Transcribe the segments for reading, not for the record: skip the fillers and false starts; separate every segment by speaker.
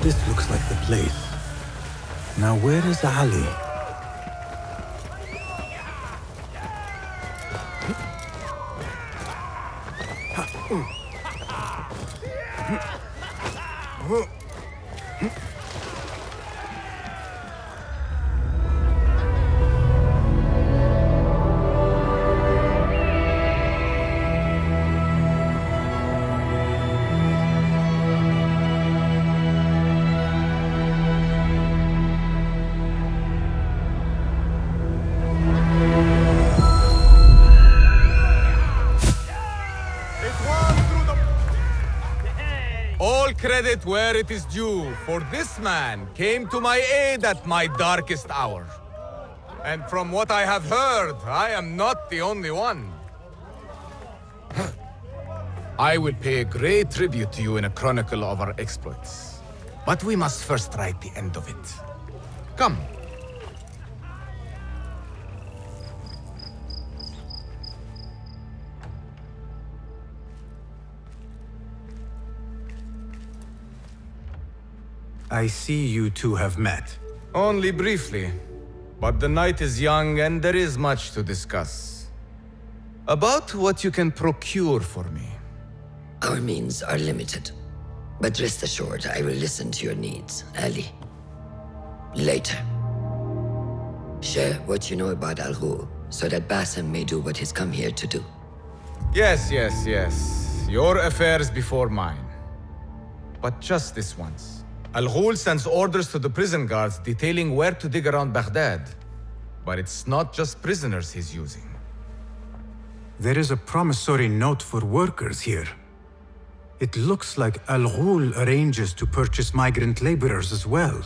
Speaker 1: This looks like the place. Now where is Ali?
Speaker 2: Credit where it is due, for this man came to my aid at my darkest hour. And from what I have heard, I am not the only one. I will pay a great tribute to you in a chronicle of our exploits. But we must first write the end of it. Come.
Speaker 1: I see you two have met.
Speaker 2: Only briefly. But the night is young and there is much to discuss. About what you can procure for me.
Speaker 3: Our means are limited. But rest assured, I will listen to your needs, Ali. Later. Share what you know about Al-Ghul, so that Basim may do what he's come here to do.
Speaker 2: Yes. Your affairs before mine. But just this once. Al-Ghul sends orders to the prison guards detailing where to dig around Baghdad. But it's not just prisoners he's using.
Speaker 1: There is a promissory note for workers here. It looks like Al-Ghul arranges to purchase migrant laborers as well.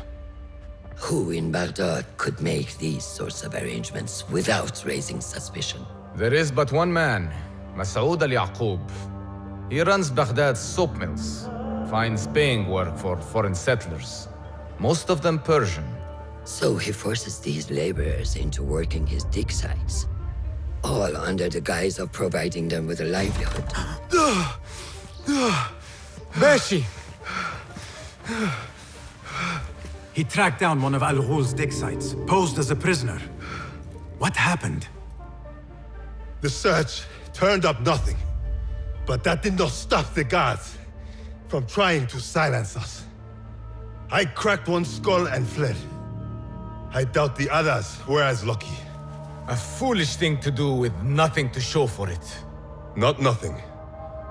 Speaker 3: Who in Baghdad could make these sorts of arrangements without raising suspicion?
Speaker 2: There is but one man, Masoud al-Yaqub. He runs Baghdad's soap mills. Finds paying work for foreign settlers, most of them Persian.
Speaker 3: So he forces these laborers into working his dig sites, all under the guise of providing them with a livelihood.
Speaker 2: Beshi!
Speaker 1: He tracked down one of Al-Ghul's dig sites, posed as a prisoner. What happened?
Speaker 4: The search turned up nothing, but that did not stop the guards from trying to silence us. I cracked one skull and fled. I doubt the others were as lucky.
Speaker 2: A foolish thing to do with nothing to show for it.
Speaker 4: Not nothing.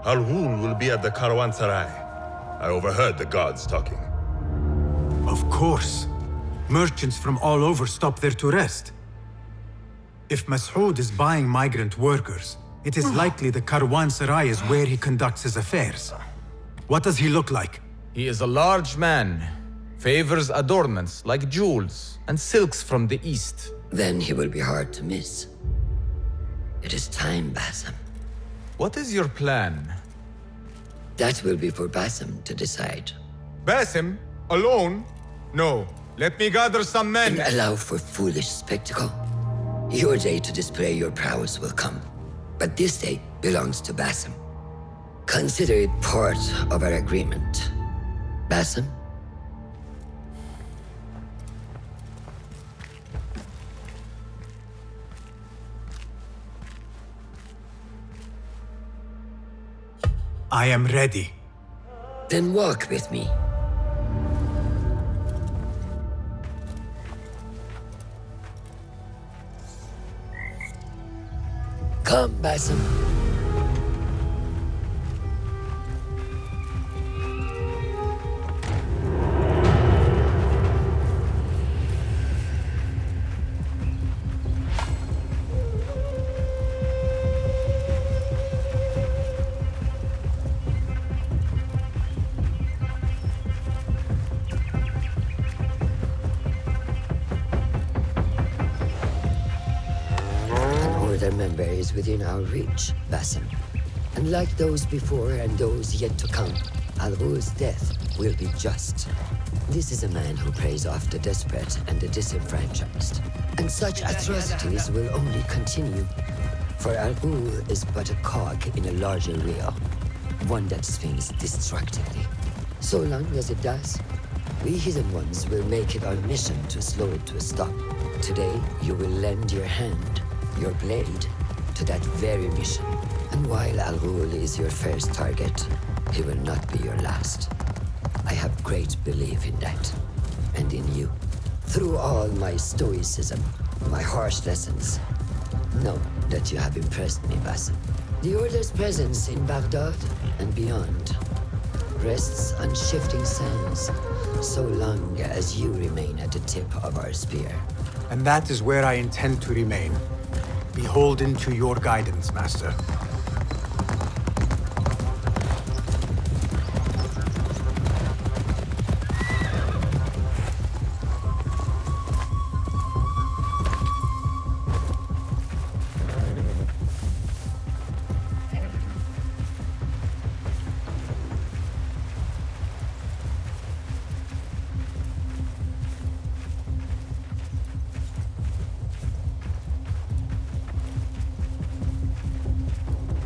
Speaker 4: Al-Ghul will be at the Caravanserai. I overheard the guards talking.
Speaker 1: Of course. Merchants from all over stop there to rest. If Masoud is buying migrant workers, it is likely the Caravanserai is where he conducts his affairs. What does he look like?
Speaker 2: He is a large man. Favors adornments like jewels and silks from the east.
Speaker 3: Then he will be hard to miss. It is time, Basim.
Speaker 2: What is your plan?
Speaker 3: That will be for Basim to decide.
Speaker 2: Basim? Alone? No. Let me gather some men.
Speaker 3: And allow for foolish spectacle. Your day to display your prowess will come. But this day belongs to Basim. Consider it part of our agreement. Basim?
Speaker 1: I am ready.
Speaker 3: Then walk with me. Come, Basim. Another member is within our reach, Basim. And like those before and those yet to come, Al-Ghul's death will be just. This is a man who preys off the desperate and the disenfranchised. And such atrocities will only continue. For Al-Ghul is but a cog in a larger reel, one that spins destructively. So long as it does, We hidden ones will make it our mission to slow it to a stop. Today, you will lend your hand, your blade, to that very mission. And while Al-Ghul is your first target, he will not be your last. I have great belief in that, and in you. Through all my stoicism, my harsh lessons, know that you have impressed me, Basim. The Order's presence in Baghdad and beyond rests on shifting sands, so long as you remain at the tip of our spear.
Speaker 1: And that is where I intend to remain, beholden to your guidance, Master.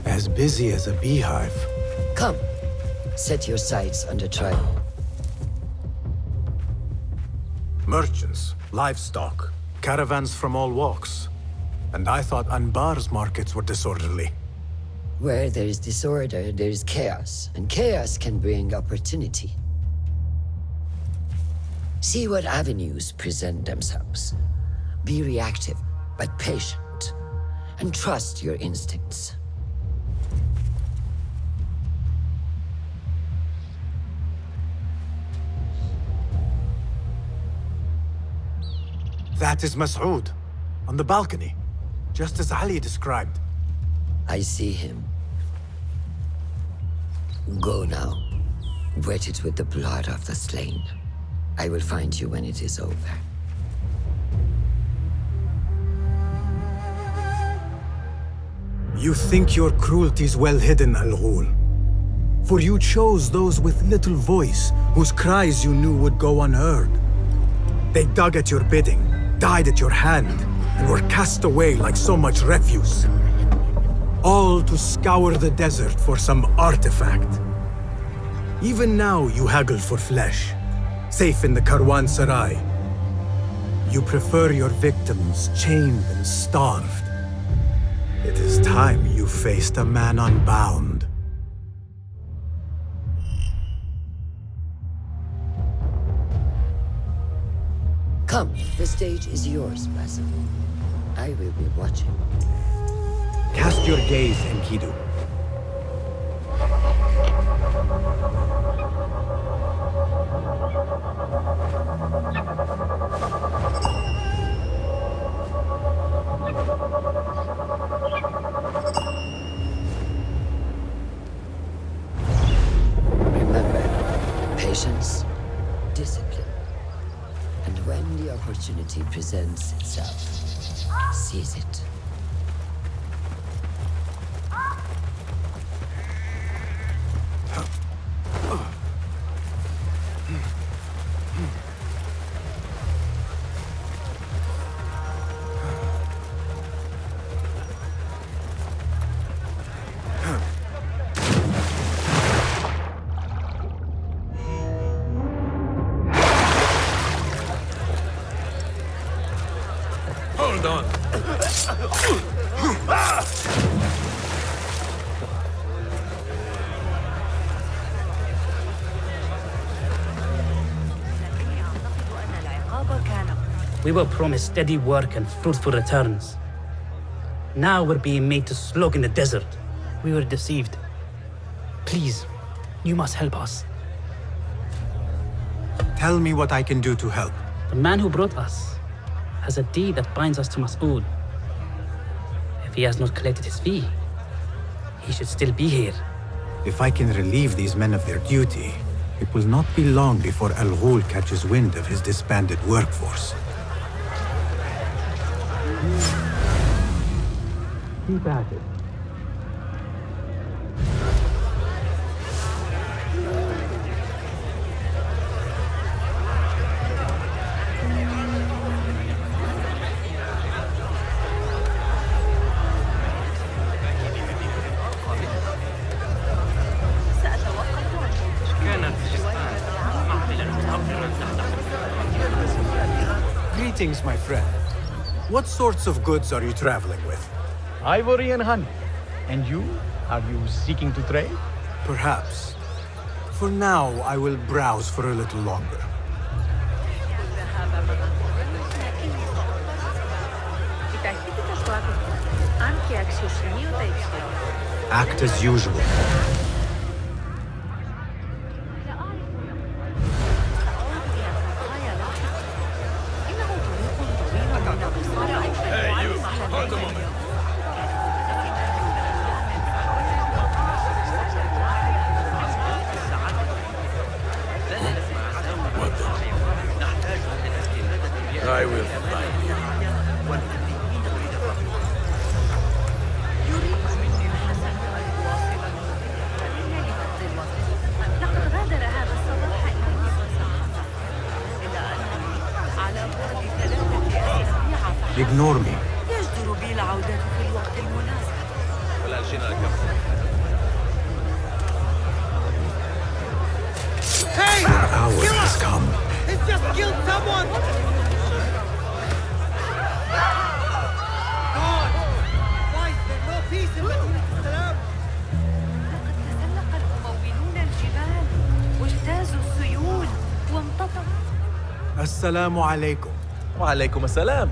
Speaker 1: As busy as a beehive.
Speaker 3: Come, set your sights on the trial.
Speaker 1: Merchants, livestock, caravans from all walks. And I thought Anbar's markets were disorderly.
Speaker 3: Where there is disorder, there is chaos, and chaos can bring opportunity. See what avenues present themselves. Be reactive, but patient, and trust your instincts.
Speaker 1: That is Mas'ud, on the balcony, just as Ali described.
Speaker 3: I see him. Go now. Wet it with the blood of the slain. I will find you when it is over.
Speaker 1: You think your cruelties well hidden, Al-Ghul. For you chose those with little voice, whose cries you knew would go unheard. They dug at your bidding, died at your hand, and were cast away like so much refuse. All to scour the desert for some artifact. Even now you haggle for flesh, safe in the Caravanserai. You prefer your victims chained and starved. It is time you faced a man unbound.
Speaker 3: Come, the stage is yours, Basim. I will be watching.
Speaker 1: Cast your gaze, Enkidu.
Speaker 3: Remember, patience, discipline. And when the opportunity presents itself, seize it.
Speaker 2: Hold on.
Speaker 5: We were promised steady work and fruitful returns. Now we're being made to slog in the desert.
Speaker 6: We were deceived. Please, you must help us.
Speaker 1: Tell me what I can do to help.
Speaker 5: The man who brought us has a deed that binds us to Mas'ud. If he has not collected his fee, he should still be here.
Speaker 1: If I can relieve these men of their duty, it will not be long before Al-Ghul catches wind of his disbanded workforce. Keep at it.
Speaker 6: كانت ما عمل المتهور
Speaker 1: Greetings, my friend. What sorts of goods are you traveling with?
Speaker 7: Ivory and honey. And you? Are you seeking to trade?
Speaker 1: Perhaps. For now, I will browse for a little longer. Act as usual.
Speaker 2: I will find you.
Speaker 1: Ignore me.
Speaker 8: يجدر بي العودة في الوقت المناسب.
Speaker 1: Your hour has come.
Speaker 8: It's just killed someone! God! Why is there no peace in مدينة السراب؟ لقد تسلق الممولون الجبال واجتازوا السيول وامتطوا.
Speaker 1: Assalamu alaikum.
Speaker 7: Walaikum assalam.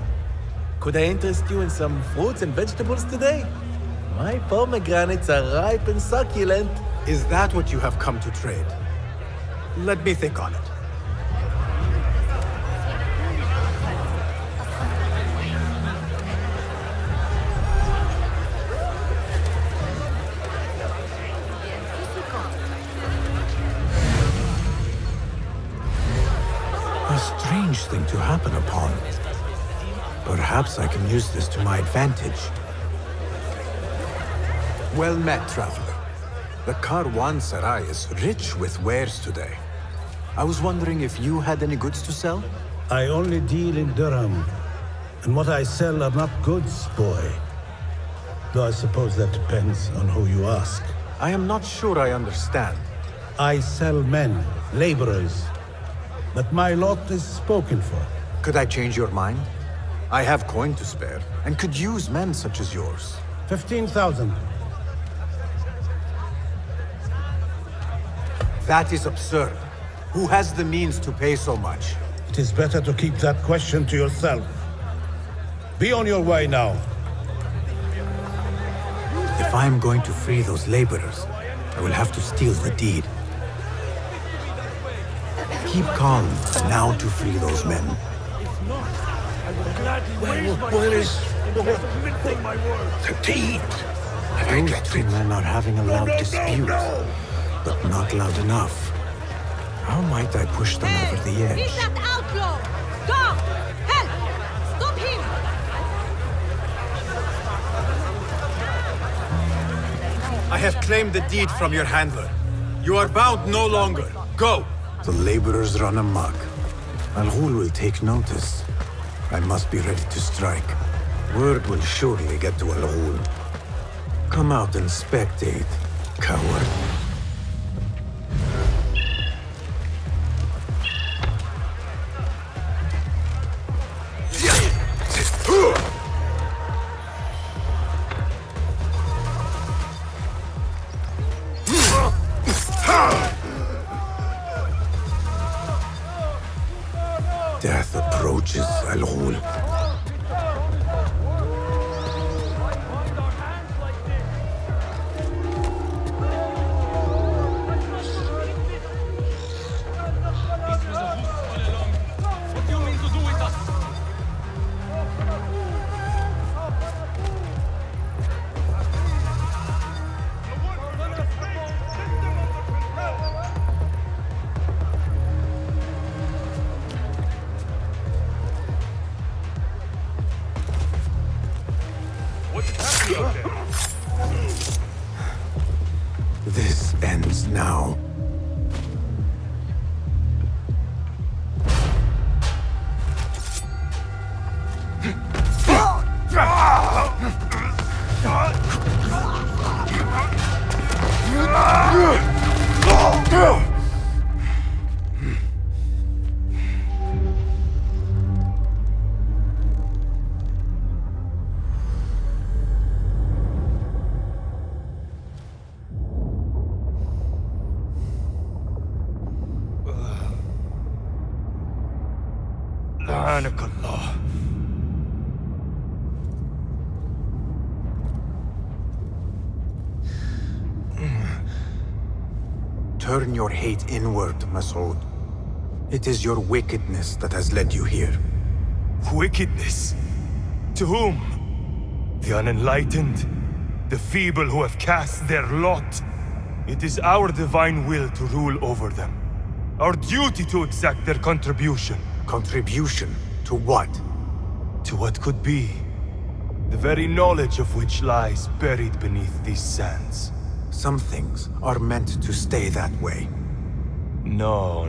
Speaker 7: Could I interest you in some fruits and vegetables today? My pomegranates are ripe and succulent.
Speaker 1: Is that what you have come to trade? Let me think on it. A strange thing to happen upon. Perhaps I can use this to my advantage. Well met, traveler. The Karwansarai is rich with wares today. I was wondering if you had any goods to sell?
Speaker 9: I only deal in dirham, and what I sell are not goods, boy. Though I suppose that depends on who you ask.
Speaker 1: I am not sure I understand.
Speaker 9: I sell men, laborers, but my lot is spoken for.
Speaker 1: Could I change your mind? I have coin to spare, and could use men such as yours.
Speaker 9: 15,000.
Speaker 1: That is absurd. Who has the means to pay so much?
Speaker 9: It is better to keep that question to yourself. Be on your way now.
Speaker 1: If I am going to free those laborers, I will have to steal the deed. Keep calm, now to free those men.
Speaker 9: Where is the deed?
Speaker 1: Those two men are having a loud dispute, but not loud enough. How might I push them over the edge?
Speaker 8: Beat that outlaw! Go! Help! Stop him!
Speaker 1: I have claimed the deed from your handler. You are bound no longer. Go! The laborers run amok. Al-Ghul will take notice. I must be ready to strike. Word will surely get to Al-Ghul. Come out and spectate, coward. Death approaches, Al-Ghul.
Speaker 10: سبحانك الله.
Speaker 1: Turn your hate inward, Masood. It is your wickedness that has led you here.
Speaker 10: Wickedness? To whom? The unenlightened? The feeble who have cast their lot? It is our divine will to rule over them. Our duty to exact their contribution.
Speaker 1: Contribution? To what?
Speaker 10: To what could be. The very knowledge of which lies buried beneath these sands.
Speaker 1: Some things are meant to stay that way.
Speaker 10: No.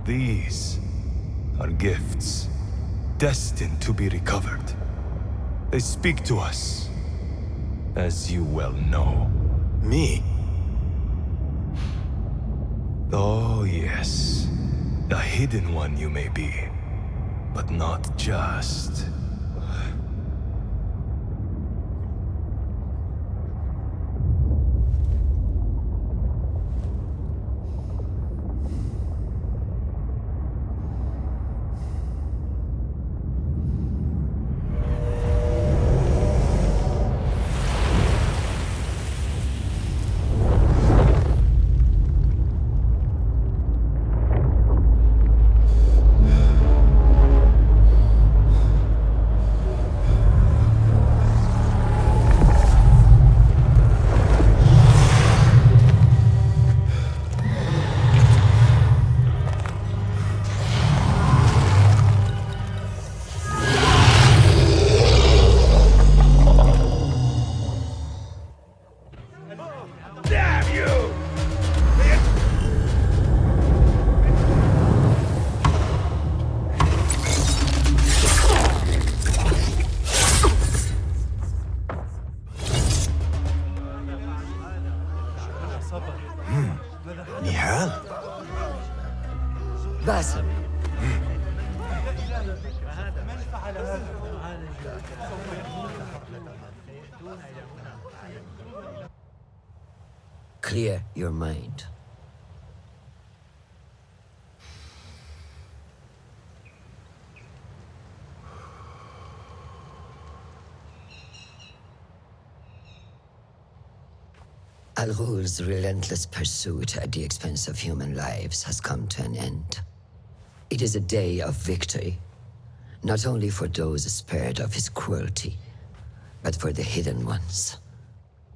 Speaker 10: These are gifts, destined to be recovered. They speak to us, as you well know.
Speaker 1: Me?
Speaker 10: Oh, yes. A hidden one you may be, but not just.
Speaker 1: Nihal?
Speaker 3: Basim. Clear your mind. Al-Ghul's relentless pursuit at the expense of human lives has come to an end. It is a day of victory, not only for those spared of his cruelty, but for the hidden ones.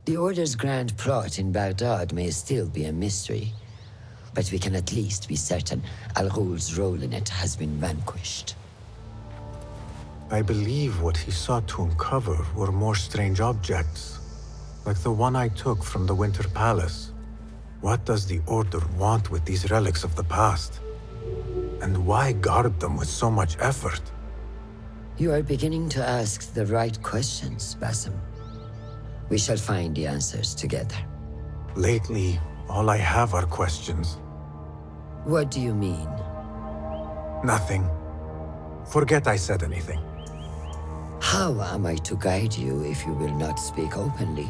Speaker 3: The Order's grand plot in Baghdad may still be a mystery, but we can at least be certain Al-Ghul's role in it has been vanquished.
Speaker 1: I believe what he sought to uncover were more strange objects, like the one I took from the Winter Palace. What does the Order want with these relics of the past? And why guard them with so much effort?
Speaker 3: You are beginning to ask the right questions, Basim. We shall find the answers together.
Speaker 1: Lately, all I have are questions.
Speaker 3: What do you mean?
Speaker 1: Nothing. Forget I said anything.
Speaker 3: How am I to guide you if you will not speak openly?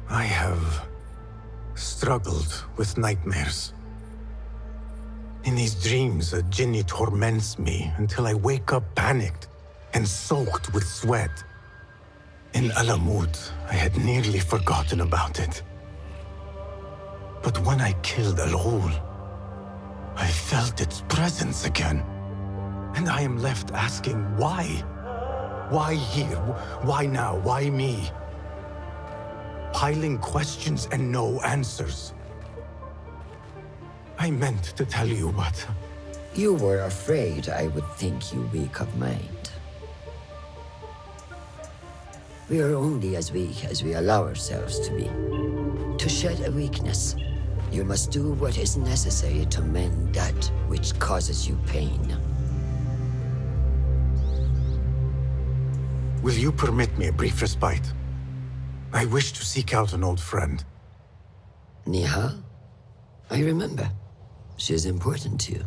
Speaker 1: I have struggled with nightmares. In these dreams, a jinni torments me until I wake up panicked and soaked with sweat. In Alamut, I had nearly forgotten about it. But when I killed Al-Ghul, I felt its presence again. And I am left asking why? Why here? Why now? Why me? Piling questions and no answers. I meant to tell you, but...
Speaker 3: You were afraid I would think you weak of mind. We are only as weak as we allow ourselves to be. To shed a weakness, you must do what is necessary to mend that which causes you pain.
Speaker 1: Will you permit me a brief respite? I wish to seek out an old friend.
Speaker 3: Nihal? I remember. She is important to you,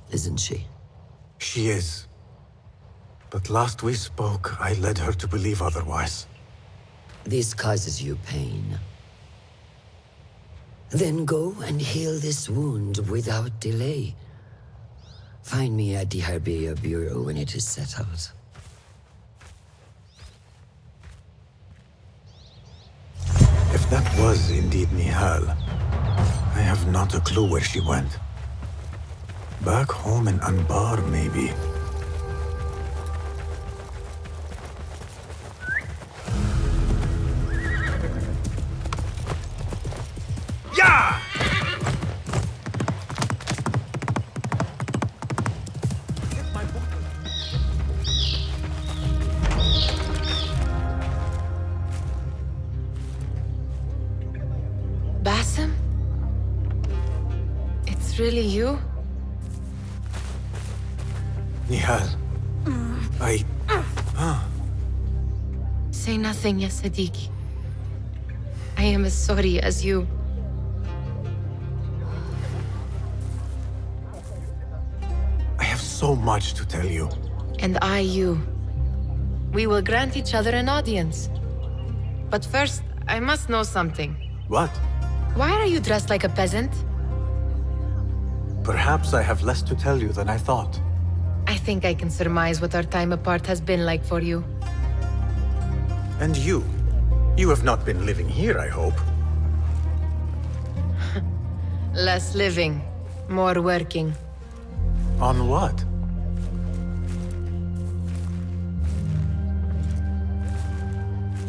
Speaker 3: isn't she?
Speaker 1: She is. But last we spoke, I led her to believe otherwise.
Speaker 3: This causes you pain. Then go and heal this wound without delay. Find me at the Herbier Bureau when it is settled.
Speaker 1: If that was indeed Nihal, I have not a clue where she went. Back home in Anbar, maybe. Yeah!
Speaker 11: Basim? It's really you?
Speaker 1: Nihal.
Speaker 11: Say nothing, ya Sadiqi. I am as sorry as you.
Speaker 1: I have so much to tell you.
Speaker 11: And I you. We will grant each other an audience. But first, I must know something.
Speaker 1: What?
Speaker 11: Why are you dressed like a peasant?
Speaker 1: Perhaps I have less to tell you than I thought.
Speaker 11: I think I can surmise what our time apart has been like for you.
Speaker 1: And you? You have not been living here, I hope.
Speaker 11: Less living, more working.
Speaker 1: On what?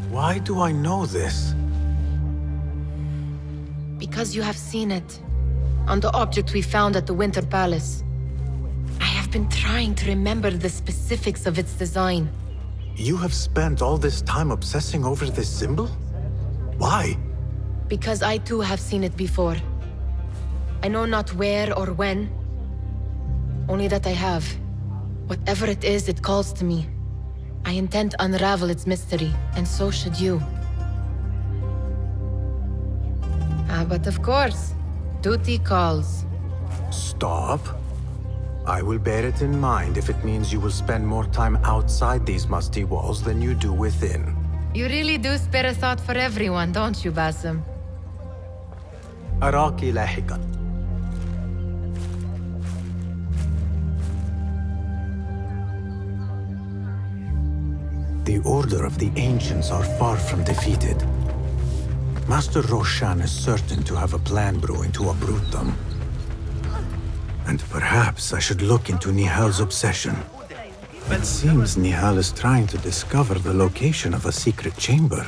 Speaker 1: Why do I know this?
Speaker 11: Because you have seen it. On the object we found at the Winter Palace. I have been trying to remember the specifics of its design.
Speaker 1: You have spent all this time obsessing over this symbol? Why?
Speaker 11: Because I too have seen it before. I know not where or when. Only that I have. Whatever it is, it calls to me. I intend to unravel its mystery, and so should you. But of course, duty calls.
Speaker 1: Stop. I will bear it in mind if it means you will spend more time outside these musty walls than you do within.
Speaker 11: You really do spare a thought for everyone, don't you, Basim?
Speaker 1: أراك لاحقاً. The Order of the Ancients are far from defeated. Master Roshan is certain to have a plan brewing to uproot them. And perhaps I should look into Nihal's obsession. It seems Nihal is trying to discover the location of a secret chamber.